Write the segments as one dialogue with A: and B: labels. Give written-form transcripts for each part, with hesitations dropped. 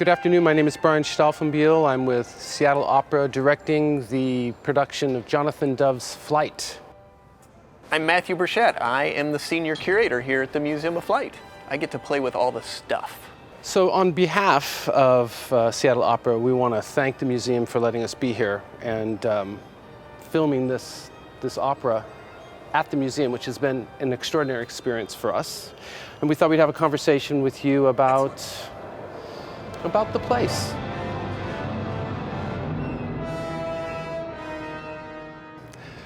A: Good afternoon, my name is Staufenbiel. I'm with Seattle Opera directing the production of Jonathan Dove's Flight.
B: I'm Matthew Burchette. I am the senior curator here at the Museum of Flight. I get to play with all the stuff.
A: So on behalf of Seattle Opera, we want to thank the museum for letting us be here and filming this opera at the museum, which has been an extraordinary experience for us. And we thought we'd have a conversation with you about the place.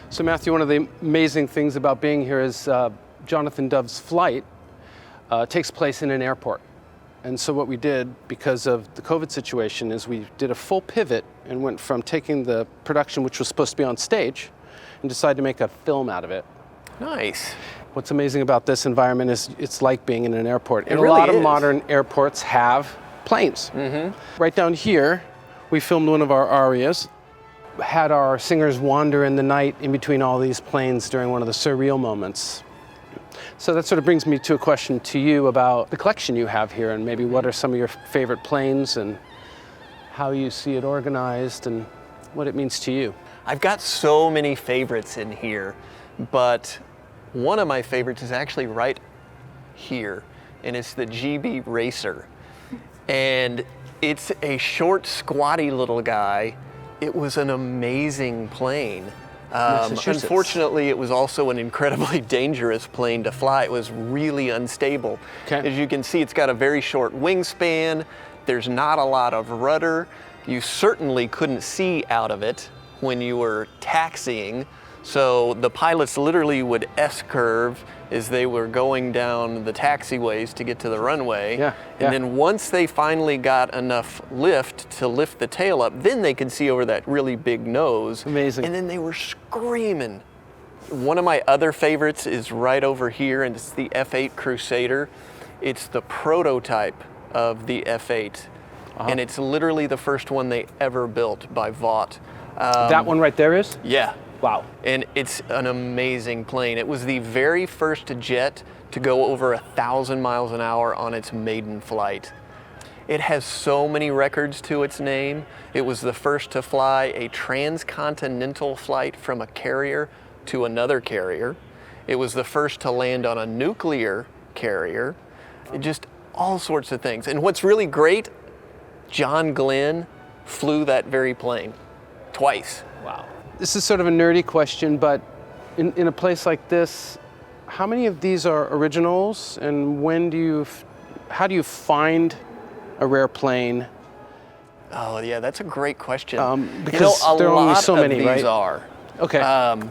A: So Matthew, one of the amazing things about being here is Jonathan Dove's Flight takes place in an airport. And so what we did, because of the COVID situation, is we did a full pivot and went from taking the production, which was supposed to be on stage, and decided to make a film out of it.
B: Nice.
A: What's amazing about this environment is it's like being in an airport. And
B: really
A: a lot of
B: is.
A: modern airports have planes. Mm-hmm. Right down here, we filmed one of our arias, had our singers wander in the night in between all these planes during one of the surreal moments. So that sort of brings me to a question to you about the collection you have here, and maybe what are some of your favorite planes and how you see it organized and what it means to you.
B: I've got so many favorites in here, but one of my favorites is actually right here, and it's the GB Racer. And it's a short, squatty little guy. It was an amazing plane. Unfortunately, it was also an incredibly dangerous plane to fly. It was really unstable.
A: Okay.
B: As you can see, it's got a very short wingspan. There's not a lot of rudder. You certainly couldn't see out of it when you were taxiing. So the pilots literally would S-curve as they were going down the taxiways to get to the runway.
A: Yeah.
B: And then once they finally got enough lift to lift the tail up, then they could see over that really big nose.
A: Amazing.
B: And then they were screaming. One of my other favorites is right over here, and it's the F-8 Crusader. It's the prototype of the F-8. And it's literally the first one they ever built by Vought.
A: That one right there is?
B: Yeah.
A: Wow.
B: And it's an amazing plane. It was the very first jet to go over 1,000 miles an hour on its maiden flight. It has so many records to its name. It was the first to fly a transcontinental flight from a carrier to another carrier. It was the first to land on a nuclear carrier. Just all sorts of things. And what's really great, John Glenn flew that very plane twice.
A: Wow. This is sort of a nerdy question, but in a place like this, how many of these are originals, and how do you find a rare plane?
B: Oh yeah, that's a great question.
A: Because there are only so many, right?
B: These are.
A: Okay.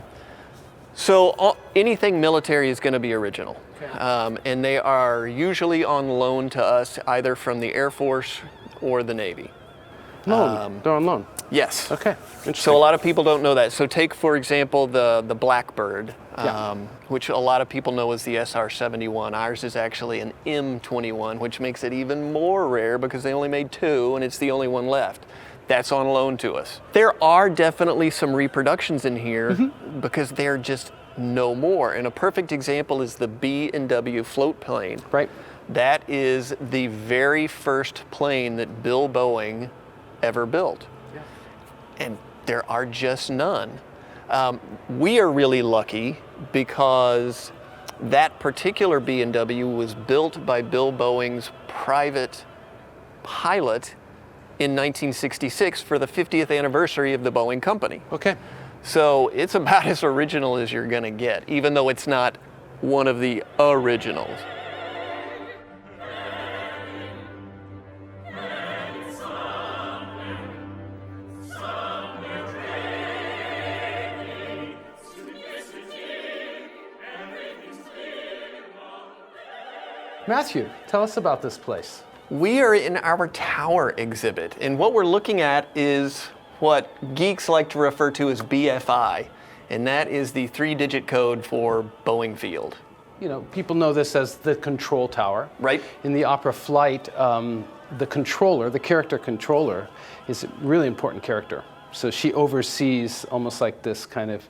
B: So anything military is going to be original. Okay. And they are usually on loan to us either from the Air Force or the Navy.
A: Loan? They're on loan?
B: Yes.
A: Okay, interesting.
B: So a lot of people don't know that. So take, for example, the Blackbird, which a lot of people know as the SR-71. Ours is actually an M21, which makes it even more rare because they only made two and it's the only one left. That's on loan to us. There are definitely some reproductions in here because they're just no more. And a perfect example is the B&W float plane.
A: Right.
B: That is the very first plane that Bill Boeing ever built. And there are just none. We are really lucky because that particular B&W was built by Bill Boeing's private pilot in 1966 for the 50th anniversary of the Boeing company.
A: Okay.
B: So it's about as original as you're gonna get, even though it's not one of the originals.
A: Matthew, tell us about this place.
B: We are in our tower exhibit, and what we're looking at is what geeks like to refer to as BFI, and that is the 3-digit code for Boeing Field.
A: You know, people know this as the control tower.
B: Right.
A: In the opera Flight, the controller, the character controller, is a really important character. So she oversees, almost like this kind of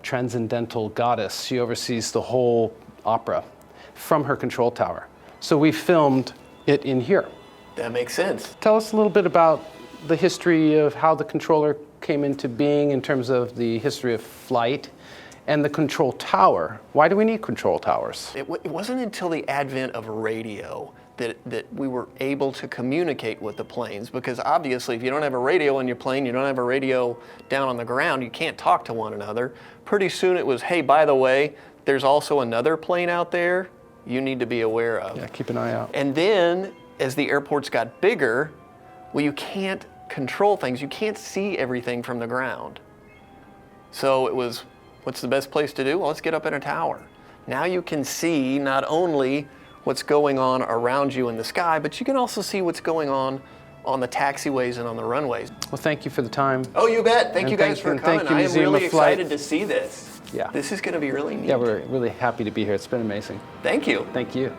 A: transcendental goddess, she oversees the whole opera from her control tower. So we filmed it in here.
B: That makes sense.
A: Tell us a little bit about the history of how the controller came into being in terms of the history of flight and the control tower. Why do we need control towers?
B: It wasn't until the advent of radio that we were able to communicate with the planes, because obviously if you don't have a radio in your plane, you don't have a radio down on the ground, you can't talk to one another. Pretty soon it was, hey, by the way, there's also another plane out there you need to be aware of.
A: Yeah, keep an eye out.
B: And then as the airports got bigger, well, you can't control things. You can't see everything from the ground. So it was, what's the best place to do? Well, let's get up in a tower. Now you can see not only what's going on around you in the sky, but you can also see what's going on the taxiways and on the runways.
A: Well, thank you for the time.
B: Oh, you bet. Thank
A: And
B: you guys for coming.
A: thank you,
B: I am
A: Museum
B: really
A: of Flight.
B: excited to see this.
A: Yeah.
B: This is going to be really neat.
A: Yeah, we're really happy to be here. It's been amazing.
B: Thank you.
A: Thank you.